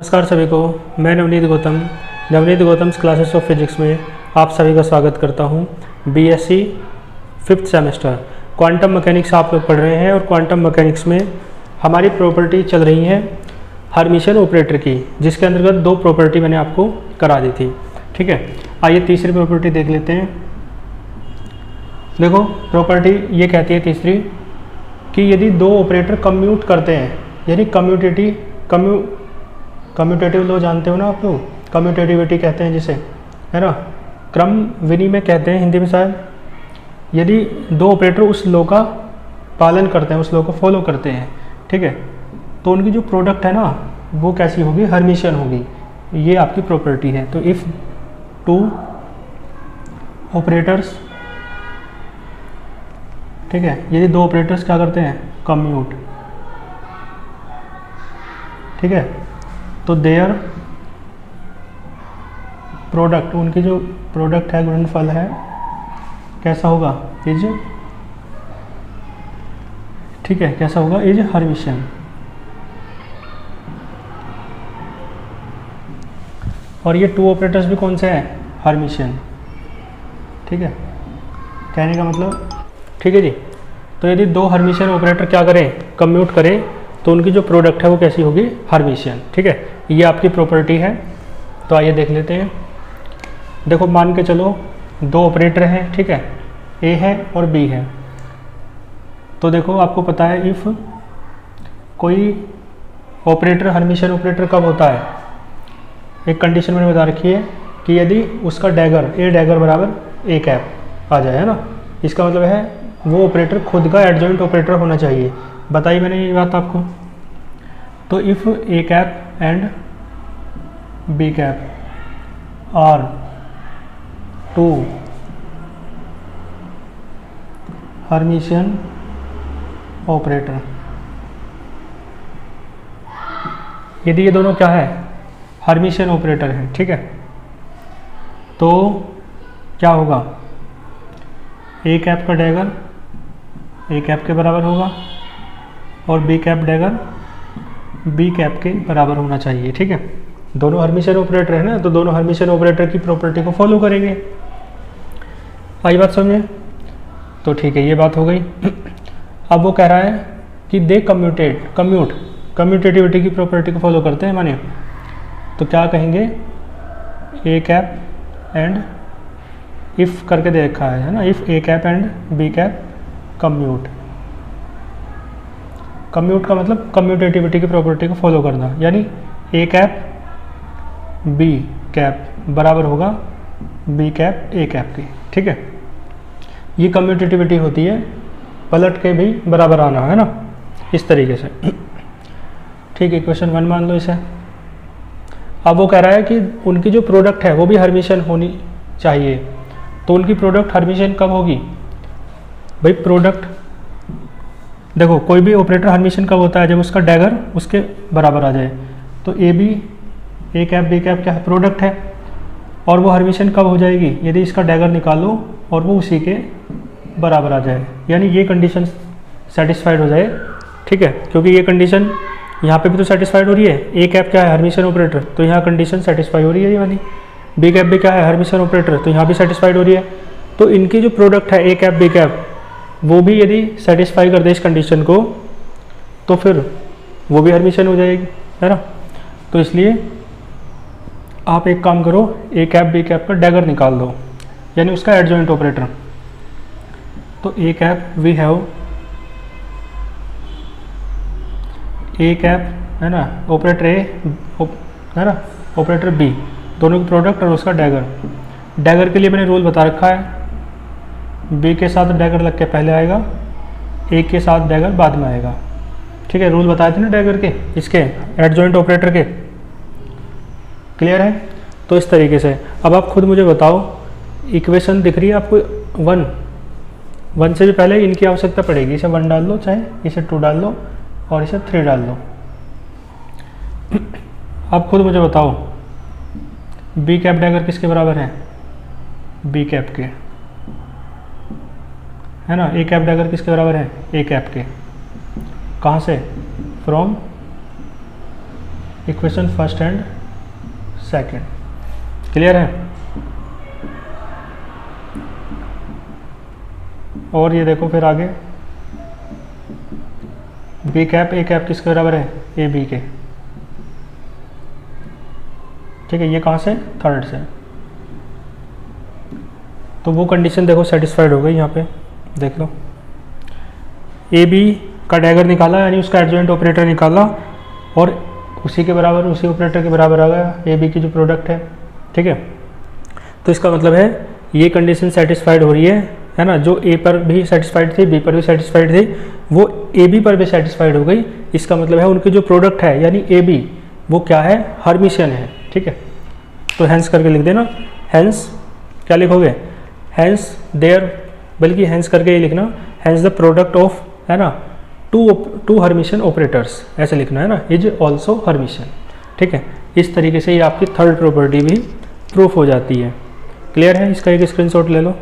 नमस्कार सभी को। मैं Navneet Gautam classes of physics में आप सभी का स्वागत करता हूं। BSc 5th semester quantum mechanics आप लोग पढ़ रहे हैं और क्वांटम मैकेनिक्स में हमारी प्रॉपर्टी चल रही है हर्मिशियन ऑपरेटर की, जिसके अंतर्गत दो प्रॉपर्टी मैंने आपको करा दी थी। ठीक है, आइए तीसरी प्रॉपर्टी देख लेते हैं। देखो, प्रॉपर्टी ये कहती है तीसरी कि यदि दो ऑपरेटर कम्यूट करते हैं, यानी कम्यूटेटिव लॉ जानते हो ना आप लोग, कम्यूटेटिविटी कहते हैं जिसे, है ना, क्रम विनिमय कहते हैं हिंदी में शायद। यदि दो ऑपरेटर उस लॉ का पालन करते हैं, उस लॉ को फॉलो करते हैं, ठीक है, तो उनकी जो प्रोडक्ट है ना वो कैसी होगी, हर्मिशियन होगी। ये आपकी प्रॉपर्टी है। तो इफ़ टू ऑपरेटर्स, ठीक है, यदि दो ऑपरेटर्स क्या करते हैं, कम्यूट, ठीक है, तो देयर प्रोडक्ट, उनकी जो प्रोडक्ट है, गुणनफल है, कैसा होगा, इज, ठीक है, कैसा होगा, इज हर्मिशियन। और ये टू ऑपरेटर्स भी कौन से हैं, हर्मिशियन। ठीक है, कहने का मतलब, ठीक है जी। तो यदि दो हर्मिशियन ऑपरेटर क्या करें, कम्यूट करें, तो उनकी जो प्रोडक्ट है वो कैसी होगी, हर्मिशियन। ठीक है, ये आपकी प्रॉपर्टी है। तो आइए देख लेते हैं। देखो, मान के चलो दो ऑपरेटर हैं, ठीक है, ए है और बी है। तो देखो, आपको पता है इफ़ कोई ऑपरेटर हर्मिशियन ऑपरेटर कब होता है, एक कंडीशन मैंने बता रखी है कि यदि उसका डैगर, ए डैगर बराबर ए कैप आ जाए, है ना। इसका मतलब है वो ऑपरेटर खुद का एडजॉइंट ऑपरेटर होना चाहिए। बताई मैंने ये बात आपको। तो if A cap and B cap are two Hermitian operator, यदि ये दोनों क्या है, हर्मिशियन ऑपरेटर है, ठीक है, तो क्या होगा, ए कैप का डैगर ए कैप के बराबर होगा और B cap dagger B cap के बराबर होना चाहिए। ठीक है, दोनों हर्मिशियन ऑपरेटर है ना, तो दोनों हर्मिशियन ऑपरेटर की प्रॉपर्टी को फॉलो करेंगे। आई बात समझे? तो ठीक है, ये बात हो गई। अब वो कह रहा है कि दे कम्यूटेटिविटी की प्रॉपर्टी को फॉलो करते हैं माने, तो क्या कहेंगे, ए कैप एंड इफ़ करके दे रखा है ना, if A cap and B cap commute. Commute का मतलब कम्यूटेटिविटी की प्रॉपर्टी को फॉलो करना, यानी ए कैप बी कैप बराबर होगा बी कैप ए कैप की। ठीक है, ये कम्यूटेटिविटी होती है, पलट के भी बराबर आना, है ना, इस तरीके से। ठीक है, क्वेश्चन 1 मान लो इसे। अब वो कह रहा है कि उनकी जो प्रोडक्ट है वो भी हर्मिशियन होनी चाहिए। तो उनकी प्रोडक्ट हर्मिशियन कब होगी भाई, प्रोडक्ट देखो, कोई भी ऑपरेटर हर्मिशियन कब होता है, जब उसका डैगर उसके बराबर आ जाए। तो A B, A cap B cap क्या है, प्रोडक्ट है, और वो हर्मिशियन कब हो जाएगी, यदि इसका डैगर निकालो और वो उसी के बराबर आ जाए, यानी ये कंडीशन सेटिस्फाइड हो जाए। ठीक है, क्योंकि ये कंडीशन यहाँ पे भी तो सेटिस्फाइड हो रही है, ए कैप क्या है, हर्मिशियन ऑपरेटर, तो यहाँ कंडीशन सेटिस्फाई हो रही है ये वाली। बी कैप भी क्या है, हर्मिशियन ऑपरेटर, तो यहाँ भी सेटिस्फाइड हो रही है। तो इनकी जो प्रोडक्ट है ए कैप बी कैप, वो भी यदि सेटिस्फाई कर दे इस कंडीशन को, तो फिर वो भी हर्मिशियन हो जाएगी, है ना। तो इसलिए आप एक काम करो, ए कैप बी कैप का डैगर निकाल दो, यानी उसका एडजॉइंट ऑपरेटर। तो A cap we have A cap, है ना, ऑपरेटर ए, है ना, ऑपरेटर बी, दोनों की प्रोडक्ट और उसका डैगर। डैगर के लिए मैंने रूल बता रखा है, बी के साथ डैगर लग के पहले आएगा, ए के साथ डैगर बाद में आएगा। ठीक है, रूल बताए थे ना डैगर के, इसके एडजॉइंट ऑपरेटर के। क्लियर है? तो इस तरीके से अब आप खुद मुझे बताओ, इक्वेशन दिख रही है आपको 1 से भी पहले इनकी आवश्यकता पड़ेगी। इसे 1 डाल लो, चाहे इसे 2 डाल लो और इसे 3 डाल लो। अब खुद मुझे बताओ, बी कैप डैगर किसके बराबर है, बी कैप के, है ना। ए कैप डैगर किसके बराबर है, ए कैप के। कहाँ से, from equation first and second. Clear है? और ये देखो फिर आगे बी कैप ए कैप किसके बराबर है? ए बी के। ठीक है, ये कहाँ से? थर्ड से। तो वो कंडीशन देखो सेटिस्फाइड हो गई। यहाँ पे देख लो, ए बी का डैगर निकाला यानी उसका एडजॉइंट ऑपरेटर निकाला और उसी के बराबर, उसी ऑपरेटर के बराबर आ गया ए बी की जो प्रोडक्ट है। ठीक है, तो इसका मतलब है ये कंडीशन सेटिस्फाइड हो रही है ना। जो ए पर भी सेटिस्फाइड थी, बी पर भी सेटिस्फाइड थी, वो ए बी पर भी सेटिस्फाइड हो गई। इसका मतलब है उनकी जो प्रोडक्ट है यानी ए बी वो क्या है? हर्मिशियन है। ठीक है, तो हैंस करके लिख देना। हैंस क्या लिखोगे? हैंस देयर, बल्कि हैंस करके ये लिखना, हैंस द प्रोडक्ट ऑफ, है ना, टू हर्मिशियन ऑपरेटर्स, ऐसे लिखना है ना, इज ऑल्सो हर्मिशियन। ठीक है, इस तरीके से ये आपकी थर्ड प्रॉपर्टी भी प्रूफ हो जाती है। क्लियर है? इसका एक स्क्रीनशॉट ले लो।